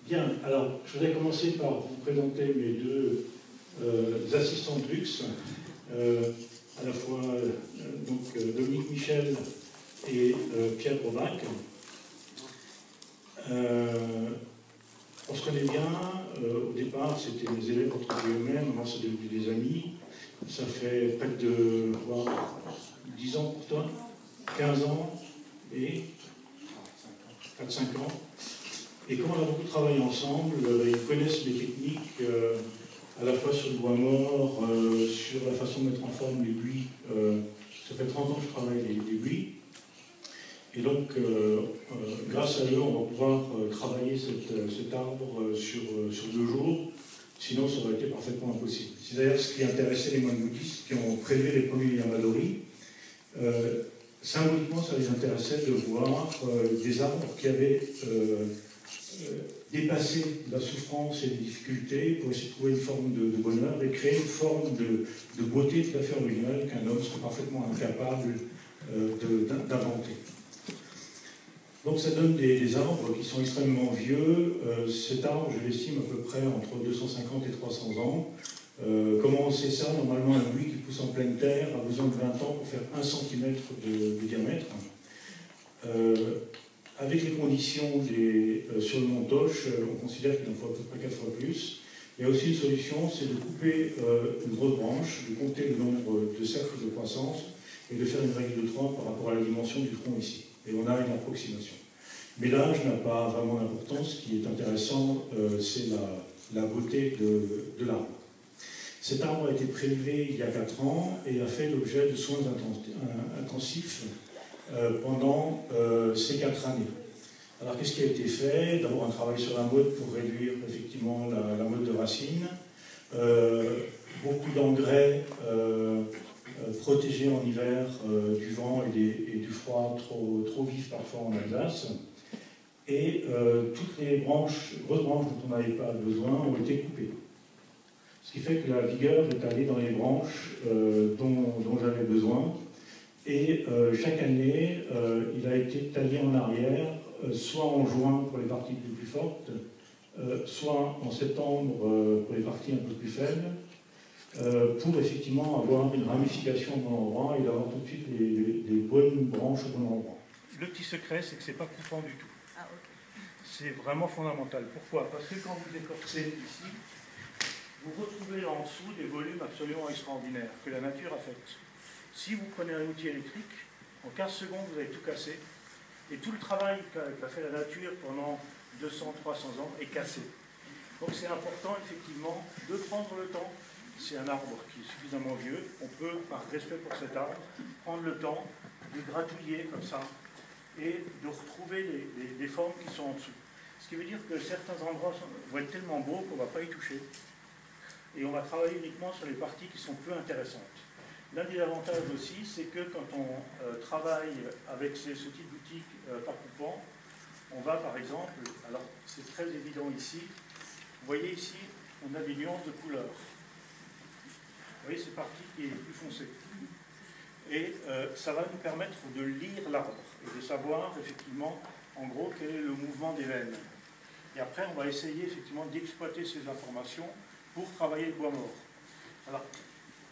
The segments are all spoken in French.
Bien, alors je voudrais commencer par vous présenter mes deux assistants de luxe, à la fois Dominique Michel et Pierre Robac. On se connaît bien, au départ c'était des élèves entre guillemets, maintenant c'est devenu des amis. Ça fait près de 10 ans pour toi, 15 ans et 4-5 ans. Et comme on a beaucoup travaillé ensemble, ils connaissent les techniques à la fois sur le bois mort, sur la façon de mettre en forme les buis. Ça fait 30 ans que je travaille les buis. Et donc, grâce à eux, on va pouvoir travailler cet arbre sur 2 jours. Sinon, ça aurait été parfaitement impossible. C'est d'ailleurs ce qui intéressait les moines bouddhistes qui ont prélevé les premiers yamadori. Symboliquement, ça les intéressait de voir des arbres qui avaient dépassé la souffrance et les difficultés pour essayer de trouver une forme de bonheur et créer une forme de beauté tout à fait originale qu'un homme serait parfaitement incapable d'inventer. Donc ça donne des arbres qui sont extrêmement vieux. Cet arbre, je l'estime à peu près entre 250 et 300 ans. Comment on sait ça? Normalement, un buis qui pousse en pleine terre a besoin de 20 ans pour faire 1 cm de diamètre. Avec les conditions sur le mont Toche, on considère qu'il en faut à peu près 4 fois plus. Il y a aussi une solution, c'est de couper une grosse branche, de compter le nombre de cercles de croissance et de faire une règle de 3 par rapport à la dimension du tronc ici. Et on a une approximation. Mais l'âge n'a pas vraiment d'importance. Ce qui est intéressant, c'est la beauté de l'arbre. Cet arbre a été prélevé il y a 4 ans et a fait l'objet de soins intensifs pendant ces 4 années. Alors qu'est-ce qui a été fait? D'abord un travail sur la motte pour réduire effectivement la motte de racines, beaucoup d'engrais protégés en hiver du vent et du froid trop vif parfois en Alsace, et toutes les grosses branches dont on n'avait pas besoin ont été coupées. Ce qui fait que la vigueur est allée dans les branches dont j'avais besoin. Et chaque année, il a été taillé en arrière, soit en juin pour les parties les plus fortes, soit en septembre pour les parties un peu plus faibles, pour effectivement avoir une ramification au bon endroit et d'avoir tout de suite les bonnes branches au bon endroit. Le petit secret, c'est que ce n'est pas coupant du tout. Ah, okay. C'est vraiment fondamental. Pourquoi? Parce que quand vous écorcez ici, vous retrouvez en dessous des volumes absolument extraordinaires que la nature a fait. Si vous prenez un outil électrique, en 15 secondes, vous avez tout cassé. Et tout le travail qu'a fait la nature pendant 200, 300 ans est cassé. Donc c'est important, effectivement, de prendre le temps. C'est un arbre qui est suffisamment vieux. On peut, par respect pour cet arbre, prendre le temps de gratouiller comme ça et de retrouver les formes qui sont en dessous. Ce qui veut dire que certains endroits vont être tellement beaux qu'on ne va pas y toucher. Et on va travailler uniquement sur les parties qui sont peu intéressantes. L'un des avantages aussi, c'est que quand on travaille avec ce type d'outils par coupant, on va par exemple, alors c'est très évident ici, vous voyez ici, on a des nuances de couleurs. Vous voyez cette partie qui est plus foncée. Et ça va nous permettre de lire l'arbre et de savoir effectivement, en gros, quel est le mouvement des veines. Et après, on va essayer effectivement d'exploiter ces informations pour travailler le bois mort. Alors,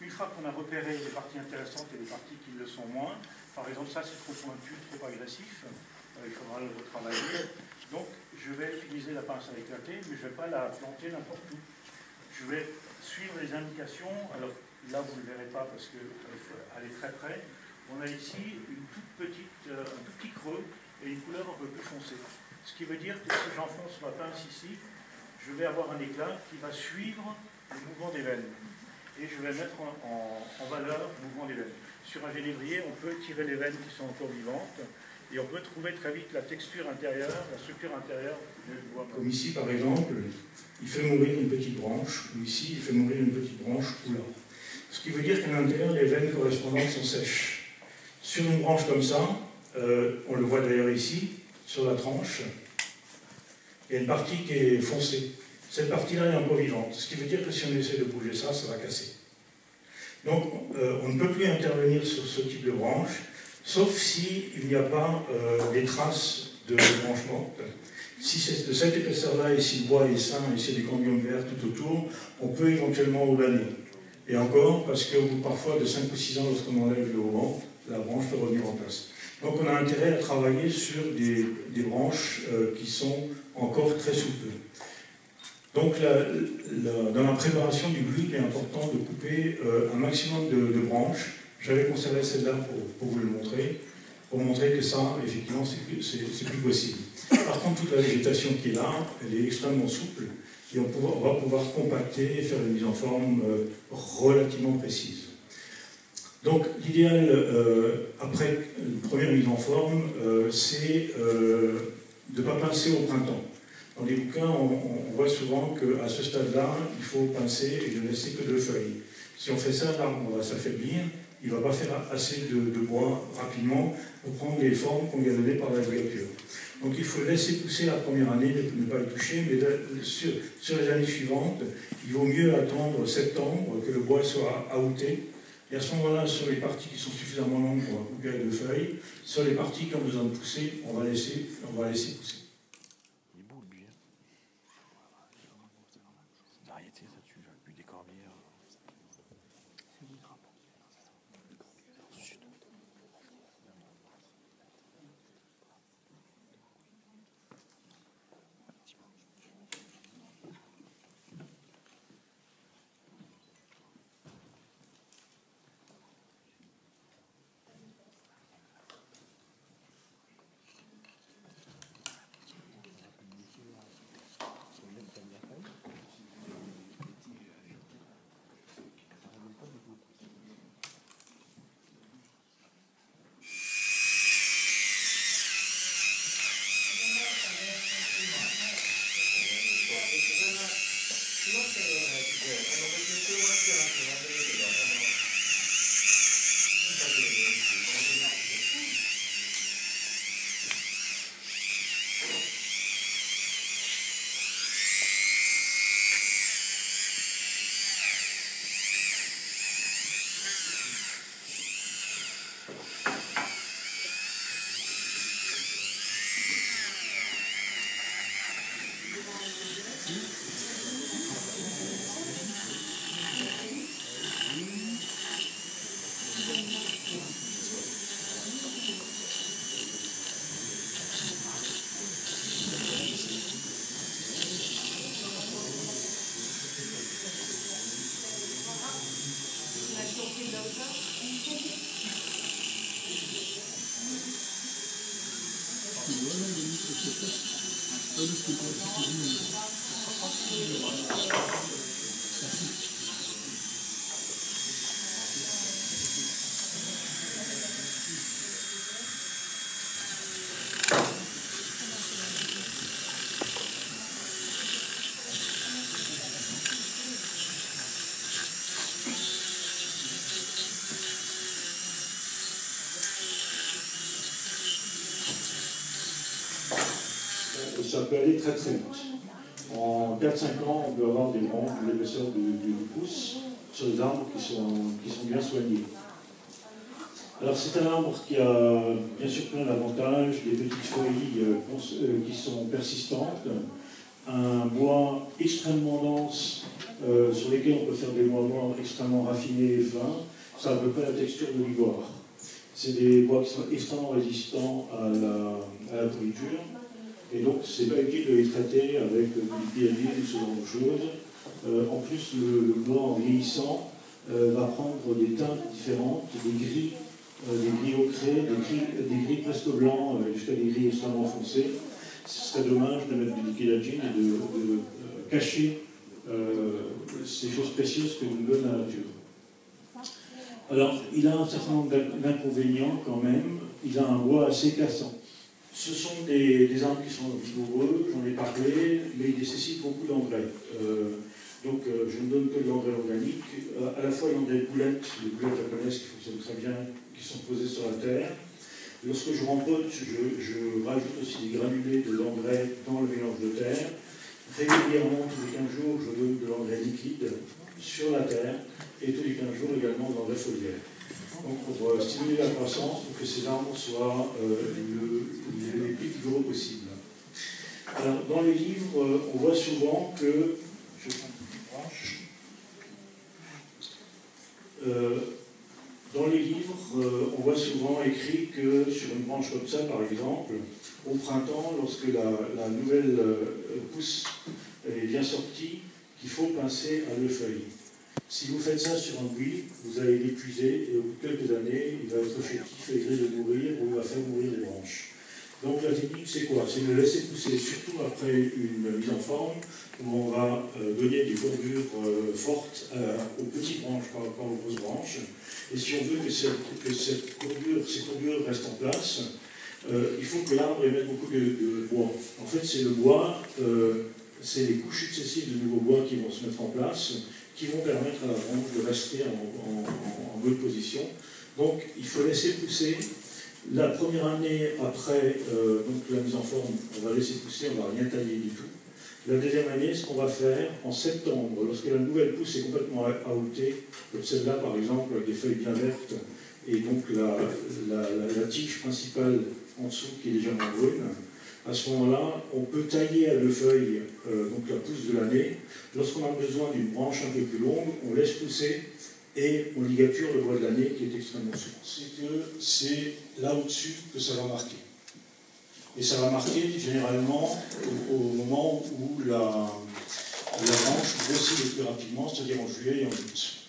une fois qu'on a repéré les parties intéressantes et les parties qui le sont moins, par exemple ça c'est trop pointu, trop agressif, il faudra le retravailler. Donc je vais utiliser la pince à éclater, mais je ne vais pas la planter n'importe où. Je vais suivre les indications. Alors là vous ne le verrez pas parce qu'il faut aller très près. On a ici un tout petit creux et une couleur un peu plus foncée. Ce qui veut dire que si j'enfonce ma pince ici, je vais avoir un éclat qui va suivre le mouvement des veines. Et je vais mettre en valeur le mouvement des veines. Sur un génévrier, on peut tirer les veines qui sont encore vivantes et on peut trouver très vite la texture intérieure, la structure intérieure du bois. Comme ici, par exemple, il fait mourir une petite branche, ou ici, il fait mourir une petite branche, ou là. Ce qui veut dire qu'à l'intérieur, les veines correspondantes sont sèches. Sur une branche comme ça, on le voit d'ailleurs ici, sur la tranche, il y a une partie qui est foncée. Cette partie-là est encore vivante, ce qui veut dire que si on essaie de bouger ça, ça va casser. Donc, on ne peut plus intervenir sur ce type de branche, sauf s'il n'y a pas des traces de branches mortes. Si c'est de cette épaisseur-là et si le bois est sain et s'il y a des cambiums verts tout autour, on peut éventuellement aubaner. Et encore, parce qu'au bout parfois de 5 ou 6 ans, lorsqu'on enlève le hauban, la branche peut revenir en place. Donc on a intérêt à travailler sur des branches qui sont encore très souples. Donc dans la préparation du glue, il est important de couper un maximum de branches. J'avais conservé celle-là pour vous le montrer, pour montrer que ça, effectivement, c'est plus possible. Par contre, toute la végétation qui est là, elle est extrêmement souple, et on va pouvoir compacter et faire une mise en forme relativement précise. Donc l'idéal, après une première mise en forme, c'est de ne pas pincer au printemps. Dans les bouquins, on voit souvent qu'à ce stade-là, il faut pincer et ne laisser que 2 feuilles. Si on fait ça, l'arbre va s'affaiblir, il ne va pas faire assez de bois rapidement pour prendre les formes qu'on lui a données par la l'agriculture. Donc il faut laisser pousser la première année, ne pas le toucher, mais sur les années suivantes, il vaut mieux attendre septembre que le bois soit outé. Et à ce moment-là, sur les parties qui sont suffisamment longues, on va couper avec 2 feuilles. Sur les parties qui ont besoin de pousser, on va laisser pousser. Ça peut aller très très vite. En 4-5 ans, on peut avoir des branches de l'épaisseur du pouce sur des arbres qui sont bien soignés. Alors c'est un arbre qui a bien sûr plein d'avantages, des petites feuilles qui sont persistantes, un bois extrêmement dense sur lesquels on peut faire des bois noirs extrêmement raffinés et fins. Ça n'a pas la texture de l'ivoire. C'est des bois qui sont extrêmement résistants à la pourriture. Et donc, c'est pas utile de les traiter avec du bialine ou ce genre de choses. En plus, le bois, en vieillissant, va prendre des teintes différentes, des gris ocrés, des gris presque blancs, jusqu'à des gris extrêmement foncés. Ce serait dommage de mettre du liquidagine et de cacher ces choses précieuses que nous donne la nature. Alors, il a un certain nombre d'inconvénients quand même. Il a un bois assez cassant. Ce sont des arbres qui sont vigoureux, j'en ai parlé, mais ils nécessitent beaucoup d'engrais. Donc je ne donne que de l'engrais organique, à la fois l'engrais de boulettes, les boulettes japonaises qui fonctionnent très bien, qui sont posées sur la terre. Lorsque je rempote, je rajoute aussi des granulés de l'engrais dans le mélange de terre. Régulièrement, tous les 15 jours, je donne de l'engrais liquide sur la terre, et tous les 15 jours également de l'engrais foliaire. Donc pour stimuler la croissance, pour que ces arbres soient les plus vigoureux possibles. Alors, dans les livres, on voit souvent que... Je prends une branche. Dans les livres, on voit souvent écrit que sur une branche comme ça, par exemple, au printemps, lorsque la nouvelle pousse est bien sortie, qu'il faut pincer à deux-feuilles. Si vous faites ça sur un buis, vous allez l'épuiser et au bout de quelques années, il va être chétif et gris de mourir ou il va faire mourir les branches. Donc la technique, c'est quoi? C'est de le laisser pousser, surtout après une mise en forme, où on va donner des courbures fortes aux petites branches par rapport aux grosses branches. Et si on veut que ces courbures restent en place, il faut que l'arbre émette beaucoup de bois. En fait, c'est le bois, c'est les couches successives de nouveaux bois qui vont se mettre en place, qui vont permettre à la branche de rester en bonne position. Donc, il faut laisser pousser. La première année après donc la mise en forme, on va laisser pousser, on ne va rien tailler du tout. La deuxième année, ce qu'on va faire, en septembre, lorsque la nouvelle pousse est complètement outée, comme celle-là par exemple, avec des feuilles bien vertes, et donc la tige principale en dessous qui est légèrement brune, à ce moment-là, on peut tailler à deux feuilles donc la pousse de l'année. Lorsqu'on a besoin d'une branche un peu plus longue, on laisse pousser et on ligature le bois de l'année qui est extrêmement souvent. C'est que c'est là au-dessus que ça va marquer. Et ça va marquer généralement au moment où la branche grossit le plus rapidement, c'est-à-dire en juillet et en août.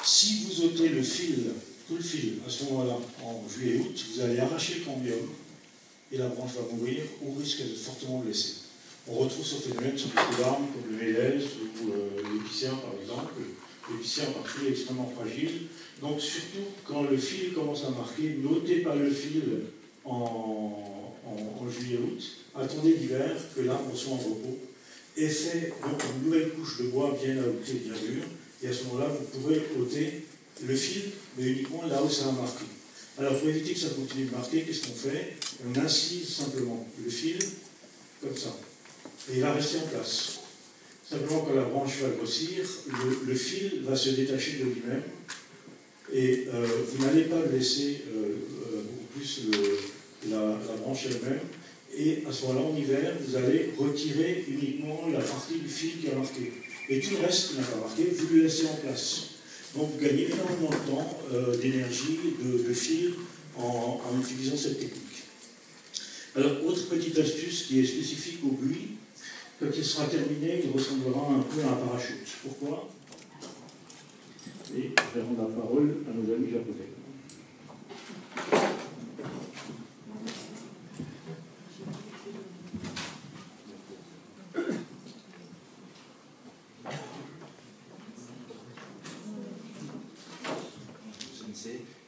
Si vous ôtez le fil, tout le fil, à ce moment-là, en juillet et août, vous allez arracher le cambium et la branche va mourir ou risque d'être fortement blessée. On retrouve ce phénomène sur des arbres comme le mélèze ou l'épicéa par exemple. L'épicéa en particulier est extrêmement fragile. Donc surtout quand le fil commence à marquer, n'ôtez pas le fil en juillet-août, attendez l'hiver que l'arbre soit en repos et fait donc une nouvelle couche de bois bien aoûtée, bien mûre, et à ce moment-là vous pourrez ôter le fil, mais uniquement là où ça a marqué. Alors pour éviter que ça continue de marquer, qu'est-ce qu'on fait? On incise simplement le fil comme ça, et il va rester en place. Simplement quand la branche va grossir, le fil va se détacher de lui-même, et vous n'allez pas laisser beaucoup plus la branche elle-même, et à ce moment-là, en hiver, vous allez retirer uniquement la partie du fil qui a marqué. Et tout le reste qui n'a pas marqué, vous le laissez en place. Donc vous gagnez énormément de temps, d'énergie, de fil en utilisant cette technique. Alors, autre petite astuce qui est spécifique au buis, quand il sera terminé, il ressemblera un peu à un parachute. Pourquoi? Et je vais rendre la parole à nos amis japonais.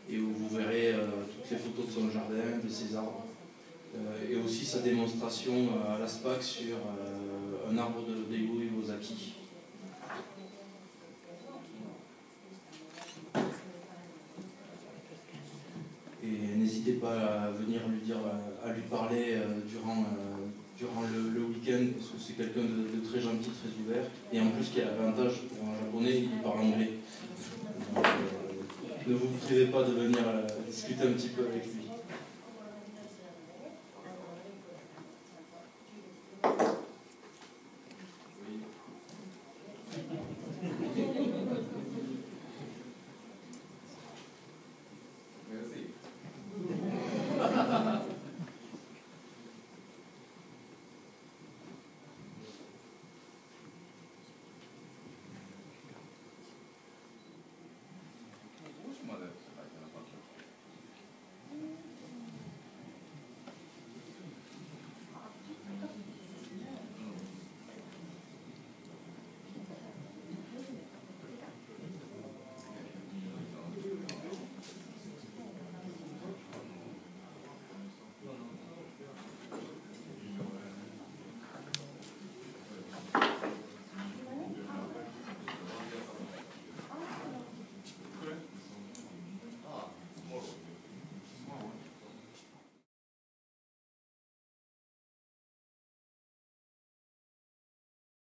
Et où vous verrez toutes les photos de son jardin, de ses arbres, et aussi sa démonstration à la SPAC sur un arbre de Daigo Iwasaki. Et n'hésitez pas à venir lui parler durant le week-end, parce que c'est quelqu'un de très gentil, très ouvert, et en plus qui a l'avantage pour un japonais, il parle anglais. Donc, ne vous privez pas de venir discuter un petit peu avec lui.